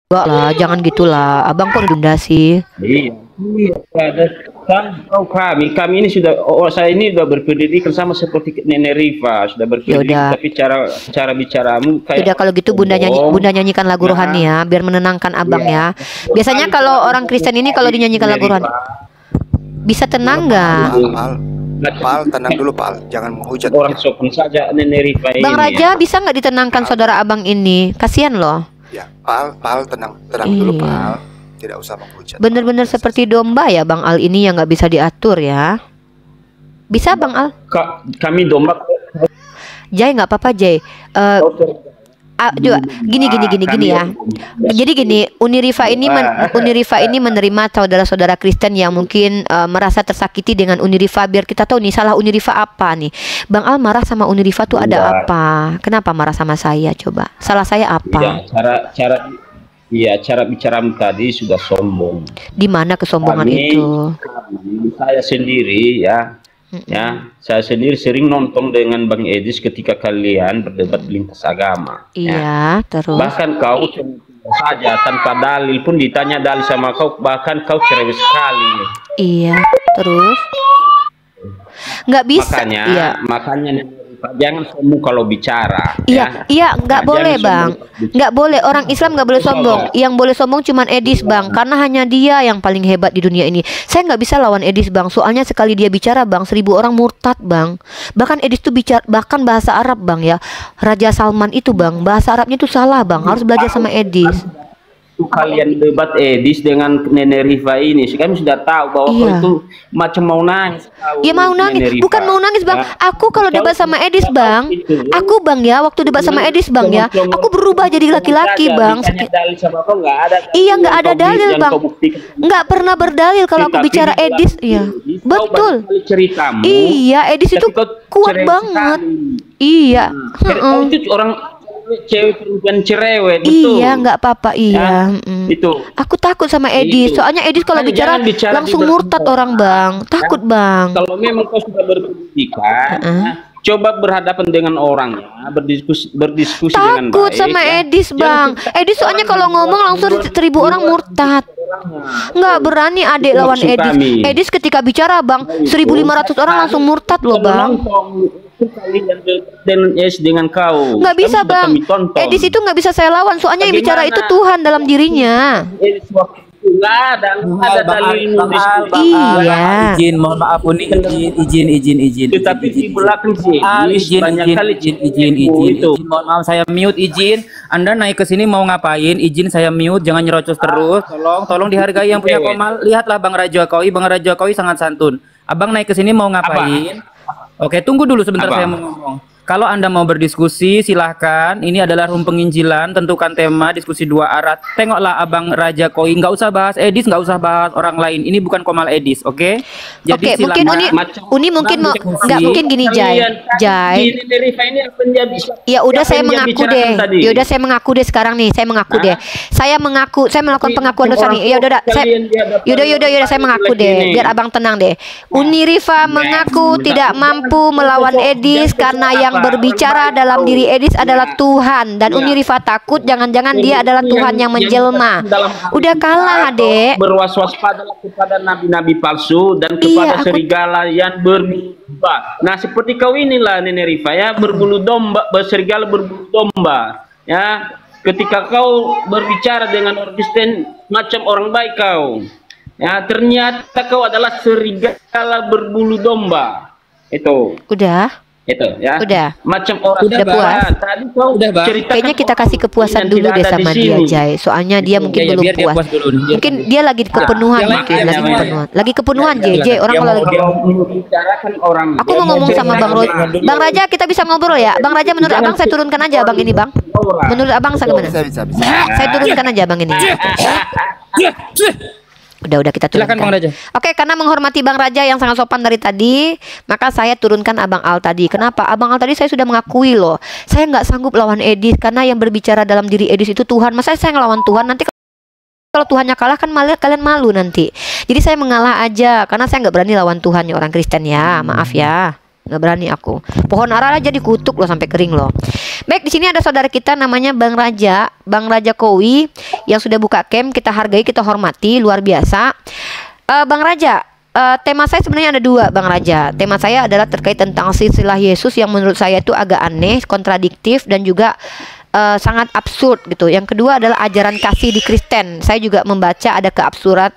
Enggak lah, jangan gitulah. Abang kok denda sih? Iya, iya, kan tahu kami ini sudah, saya ini sudah berpendidikan sama seperti Nenek Rifa, sudah Ya berpendidikan, udah. tapi cara bicaramu Ya udah kayak kalau gitu sombong. Bunda nyanyikan lagu Nah, rohani ya, biar menenangkan Abang iya. ya. Biasanya Kali kalau terlalu orang Kristen ini kalau dinyanyikan Nenek lagu rohani Rifa. bisa tenang Pal, nggak? Pal, Pal, tenang dulu Pal, jangan menghujat. Orang sopan saja Nenek Rifa Bang ini. Raja bisa nggak ditenangkan saudara Abang ini? Kasihan loh. Ya, Pal, tenang dulu Iya. Pal, tidak usah menghujat. Bener-bener seperti domba ya Bang Al ini yang nggak bisa diatur ya. Bisa Bang Al? Kami domba. Jay nggak apa-apa Jay. Juga gini ya. Jadi gini, Unirifa ini menerima saudara-saudara Kristen yang mungkin merasa tersakiti dengan Unirifa. Biar kita tahu nih salah Unirifa apa nih. Bang Al marah sama Unirifa tuh ada apa? Kenapa marah sama saya coba? Salah saya apa? Cara bicaramu tadi sudah sombong. Di mana kesombongan itu? Saya sendiri saya sendiri sering nonton dengan Bang Edis ketika kalian berdebat lintas agama. Iya, terus. Bahkan kau saja tanpa dalil pun ditanya dalil sama kau, bahkan kau cerewet sekali. Iya, terus. Nggak bisa. Makanya jangan sombong kalau bicara. Iya, nggak boleh Bang. Nggak boleh, orang Islam nggak boleh sombong. Yang boleh sombong cuman Edis Bang, karena hanya dia yang paling hebat di dunia ini. Saya nggak bisa lawan Edis Bang, soalnya sekali dia bicara Bang, 1000 orang murtad Bang. Bahkan Edis tuh bicara, bahkan bahasa Arab Bang ya. Raja Salman itu Bang, bahasa Arabnya itu salah Bang, harus belajar sama Edis. Kalian debat Edis dengan Nenek Rifa ini, kami sudah tahu bahwa kau itu macam mau nangis. Iya mau nangis, bukan mau nangis Bang. Aku kalau debat sama Edis Bang, aku Bang ya, waktu debat sama Edis Bang ya, aku berubah jadi laki-laki Bang. Iya nggak ada dalil Bang, nggak pernah berdalil kalau aku bicara Edis. Iya, betul. Iya, Edis itu kuat banget. Iya. Itu orang cewek perempuan cerewet, betul. Iya, nggak apa-apa, iya. Itu. Aku takut sama Edis, soalnya Edis kalau bicara langsung murtad orang Bang. Takut Bang. Kalau memang kau sudah berpendidikan, coba berhadapan dengan orangnya, berdiskusi dengan baik. Takut sama Edis Bang. Edis soalnya kalau ngomong langsung 1000 orang murtad. Nggak berani adik lawan Edis. Edis ketika bicara Bang, 1500 orang langsung murtad loh Bang. Dengan kau nggak bisa Bang, Edis itu nggak bisa saya lawan, soalnya yang bicara itu Tuhan dalam dirinya. Ada dalil iya. Izin, mohon maaf ini izin. Tetapi di belakang sih izin. Mohon maaf saya mute izin. Anda naik ke sini mau ngapain? Izin saya mute, jangan nyerocos terus. Tolong dihargai yang punya komal. Lihatlah Bang Raja Koi sangat santun. Abang naik ke sini mau ngapain? Oke, tunggu dulu sebentar saya mau ngomong. Kalau Anda mau berdiskusi, silahkan. Ini adalah room penginjilan, tentukan tema, diskusi dua arah. Tengoklah Abang Raja Koi, nggak usah bahas Edis, nggak usah bahas orang lain. Ini bukan komal Edis, oke? Jadi mungkin Uni mungkin mau nggak mungkin gini Jai. Ya udah saya mengaku deh. Ya udah saya mengaku deh sekarang nih. Saya mengaku deh. Saya melakukan pengakuan dosa nih. Ya udah saya mengaku deh. Biar Abang tenang deh. Uni Rifa mengaku tidak mampu melawan Edis karena yang berbicara dalam diri Edis adalah Tuhan, dan Uni Rifa takut jangan-jangan dia adalah Tuhan yang menjelma. Udah kalah Adek. Berwas-was kepada nabi-nabi palsu dan kepada serigala yang bermimba. Nah seperti kau inilah Nenek Rifa ya, berbulu domba, serigala berbulu domba ya. Ketika kau berbicara dengan orang Kristen macam orang baik kau ya, ternyata kau adalah serigala berbulu domba. Itu itu ya. Udah. Macam orang udah puas. Tadi kau kayaknya kita kasih kepuasan dulu deh sama dia, Jai. Soalnya dia mungkin belum puas. Mungkin dia lagi kepenuhan, lagi kepenuhan, Jai. Orang kalau lagi membicarakan orang. Aku mau ngomong sama Bang Raja, kita bisa ngobrol ya. Bang Raja, menurut Abang saya turunkan aja Bang ini, Bang. Menurut Abang saya gimana? Bisa. Saya turunkan aja Bang ini. Udah kita turunkan. Bang Raja. Oke, karena menghormati Bang Raja yang sangat sopan dari tadi, maka saya turunkan Abang Al tadi. Kenapa? Abang Al tadi saya sudah mengakui loh, saya nggak sanggup lawan Edis karena yang berbicara dalam diri Edis itu Tuhan. Masa saya ngelawan Tuhan? Nanti kalau Tuhannya kalah kan kalian malu nanti. Jadi saya mengalah aja karena saya nggak berani lawan Tuhan ya orang Kristen ya. Maaf ya. nggak berani aku. Pohon ara aja dikutuk loh sampai kering loh. Baik, di sini ada saudara kita namanya Bang Raja Kowi yang sudah buka camp. Kita hargai, kita hormati, luar biasa. Bang Raja, tema saya sebenarnya ada dua, Bang Raja. Tema saya adalah terkait tentang silsilah Yesus yang menurut saya itu agak aneh, kontradiktif, dan juga sangat absurd gitu. Yang kedua adalah ajaran kasih di Kristen. Saya juga membaca ada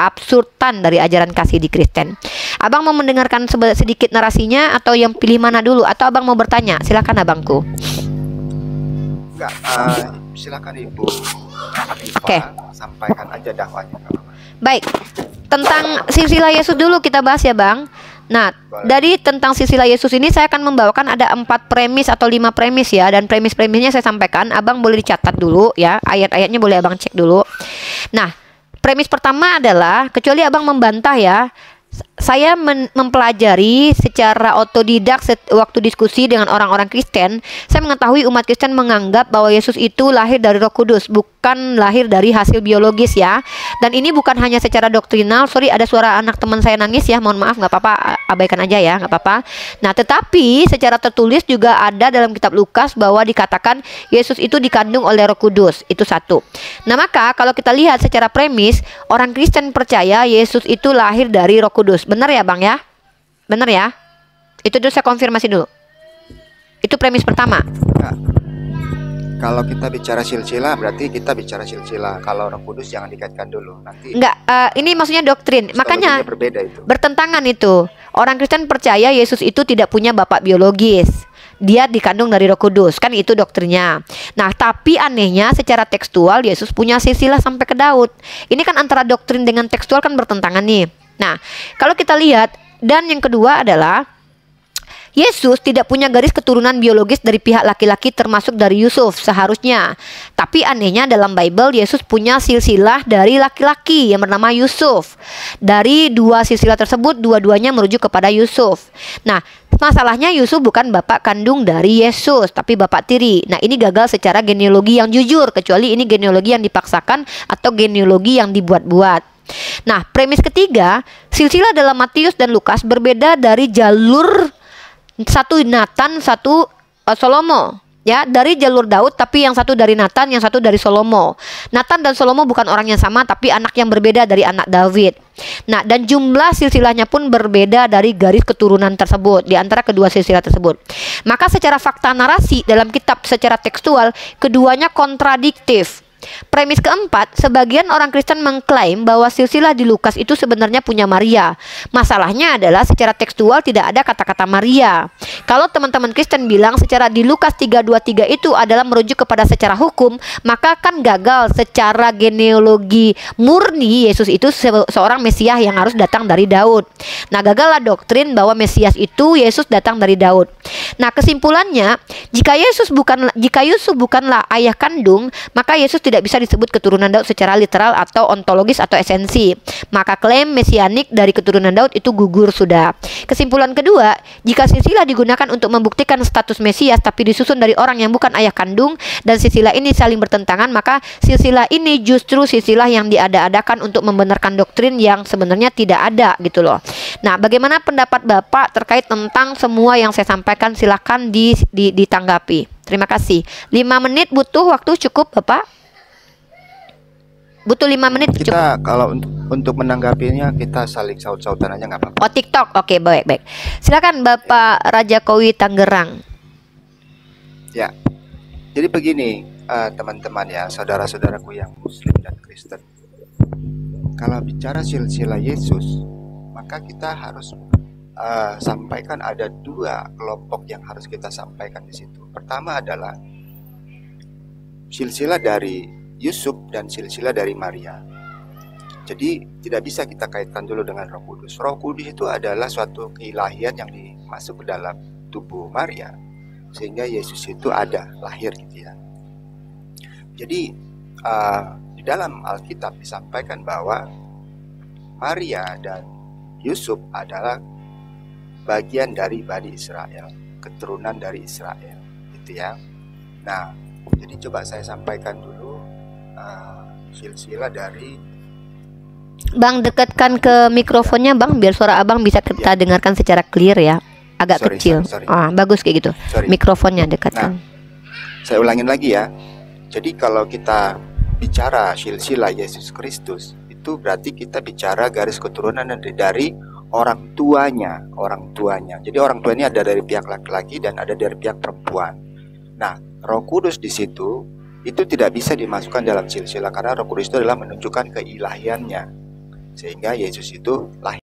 absurdan dari ajaran kasih di Kristen. Abang mau mendengarkan sedikit narasinya atau yang pilih mana dulu? Atau abang mau bertanya? Silakan abangku. Enggak, silakan Ibu. Oke. Sampaikan aja dakwahnya. Baik, tentang silsilah Yesus dulu kita bahas ya Bang. Nah, dari tentang silsilah Yesus ini saya akan membawakan ada 4 premis atau 5 premis ya. Dan premis-premisnya saya sampaikan, abang boleh dicatat dulu ya. Ayat-ayatnya boleh abang cek dulu. Nah, premis pertama adalah, kecuali abang membantah ya, saya mempelajari secara otodidak waktu diskusi dengan orang-orang Kristen. Saya mengetahui umat Kristen menganggap bahwa Yesus itu lahir dari Roh Kudus, bukan lahir dari hasil biologis ya. Dan ini bukan hanya secara doktrinal. Sorry, ada suara anak teman saya nangis ya, mohon maaf, nggak apa-apa, abaikan aja ya, nggak apa-apa. Nah, tetapi secara tertulis juga ada dalam kitab Lukas bahwa dikatakan Yesus itu dikandung oleh Roh Kudus. Itu satu. Nah, maka kalau kita lihat secara premis, orang Kristen percaya Yesus itu lahir dari Roh Kudus. Benar ya Bang ya? Benar ya? Itu dulu saya konfirmasi dulu. Itu premis pertama. Nah, kalau kita bicara silsilah berarti kita bicara silsilah. Kalau Roh Kudus jangan dikaitkan dulu. Nanti enggak, ini maksudnya doktrin. Makanya berbeda itu. Bertentangan itu. Orang Kristen percaya Yesus itu tidak punya bapak biologis. Dia dikandung dari Roh Kudus, kan itu doktrinnya. Nah, tapi anehnya secara tekstual Yesus punya silsilah sampai ke Daud. Ini kan antara doktrin dengan tekstual kan bertentangan nih. Nah, kalau kita lihat, dan yang kedua adalah Yesus tidak punya garis keturunan biologis dari pihak laki-laki termasuk dari Yusuf seharusnya. Tapi anehnya dalam Bible Yesus punya silsilah dari laki-laki yang bernama Yusuf. Dari dua silsilah tersebut dua-duanya merujuk kepada Yusuf. Nah, masalahnya Yusuf bukan bapak kandung dari Yesus tapi bapak tiri. Nah, ini gagal secara genealogi yang jujur, kecuali ini genealogi yang dipaksakan atau genealogi yang dibuat-buat. Nah, premis ketiga, silsilah dalam Matius dan Lukas berbeda dari jalur satu Nathan, satu Salomo. Ya, dari jalur Daud, tapi yang satu dari Nathan, yang satu dari Salomo. Nathan dan Salomo bukan orang yang sama, tapi anak yang berbeda dari anak David. Nah, dan jumlah silsilahnya pun berbeda dari garis keturunan tersebut di antara kedua silsilah tersebut. Maka secara fakta narasi dalam kitab secara tekstual, keduanya kontradiktif. Premis keempat, sebagian orang Kristen mengklaim bahwa silsilah di Lukas itu sebenarnya punya Maria. Masalahnya adalah secara tekstual tidak ada kata-kata Maria. Kalau teman-teman Kristen bilang secara di Lukas 3:23 itu adalah merujuk kepada secara hukum, maka kan gagal secara genealogi murni Yesus itu seorang Mesias yang harus datang dari Daud. Nah, gagallah doktrin bahwa Mesias itu Yesus datang dari Daud. Nah, kesimpulannya, jika Yusuf bukanlah ayah kandung, maka Yesus tidak bisa disebut keturunan Daud secara literal atau ontologis atau esensi. Maka klaim mesianik dari keturunan Daud itu gugur sudah. Kesimpulan kedua, jika silsilah digunakan untuk membuktikan status Mesias tapi disusun dari orang yang bukan ayah kandung dan silsilah ini saling bertentangan, maka silsilah ini justru silsilah yang diada-adakan untuk membenarkan doktrin yang sebenarnya tidak ada gitu loh. Nah, bagaimana pendapat Bapak terkait tentang semua yang saya sampaikan? Silakan ditanggapi. Terima kasih. 5 menit butuh waktu cukup Bapak? Butuh 5 menit kita cukup. Kalau untuk menanggapinya kita saling saut-sautan aja nggak apa-apa. Oh, TikTok. Oke, baik. Silakan Bapak Raja Kowi Tangerang. Ya. Jadi begini, teman-teman ya, saudara-saudaraku yang Muslim dan Kristen. Kalau bicara silsilah Yesus, maka kita harus sampaikan ada 2 kelompok yang harus kita sampaikan di situ. Pertama adalah silsilah dari Yusuf dan silsilah dari Maria. Jadi tidak bisa kita kaitkan dulu dengan Roh Kudus. Roh Kudus itu adalah suatu keilahian yang dimasuk ke dalam tubuh Maria, sehingga Yesus itu ada, lahir gitu ya. Jadi di dalam Alkitab disampaikan bahwa Maria dan Yusuf adalah bagian dari Bani Israel, keturunan dari Israel gitu ya. Nah, jadi coba saya sampaikan dulu silsilah dari Bang, dekatkan ke mikrofonnya Bang biar suara Abang bisa kita dengarkan secara clear ya. agak kecil. Bagus kayak gitu. Mikrofonnya dekatkan. Saya ulangin lagi ya. Jadi kalau kita bicara silsilah Yesus Kristus, itu berarti kita bicara garis keturunan dari orang tuanya. Jadi orang tuanya ada dari pihak laki-laki dan ada dari pihak perempuan. Nah, Roh Kudus di situ itu tidak bisa dimasukkan dalam silsilah karena Roh Kudus itu adalah menunjukkan keilahiannya. Sehingga Yesus itu lahir